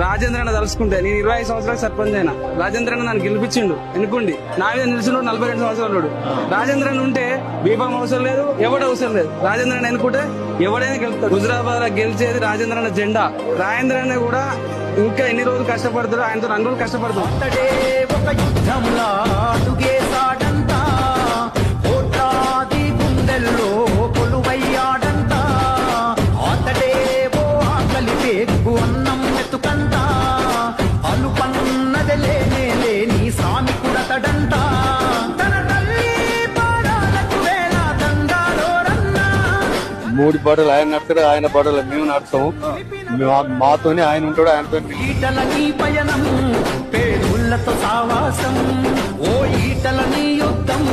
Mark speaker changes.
Speaker 1: రాజేంద్ర అన్న తలుసుకుంటే నేను 25 సంవత్సరాలకు సర్పంచ్ అయినా. రాజేంద్ర అన్న నన్ను గెలిపించిండు ఎన్నుకోండి. నా మీద నిలిచిన 42 సంవత్సరాలు. రాజేంద్ర అన్న ఉంటే బీఫామ్ అవసరం లేదు, ఎవడు అవసరం లేదు. రాజేంద్ర అన్న ఎన్నుకుంటే ఎవడైనా గెలుస్తాడు. హుజురాబాద్ లో గెలిచేది రాజేంద్ర అన్న జెండా. రాజేంద్ర అన్న కూడా ఇంకా ఎన్ని రోజులు కష్టపడతాడు, ఆయనతో 2 రోజులు కష్టపడతాడు.
Speaker 2: మూడు పాటలు ఆయన నడతాడు, ఆయన పాటలు మేము నడుస్తాము. మాతోనే ఆయన ఉంటాడు, ఆయనతో
Speaker 3: పేరులతో సావాసం ఓ ఈటల నీ యుద్ధం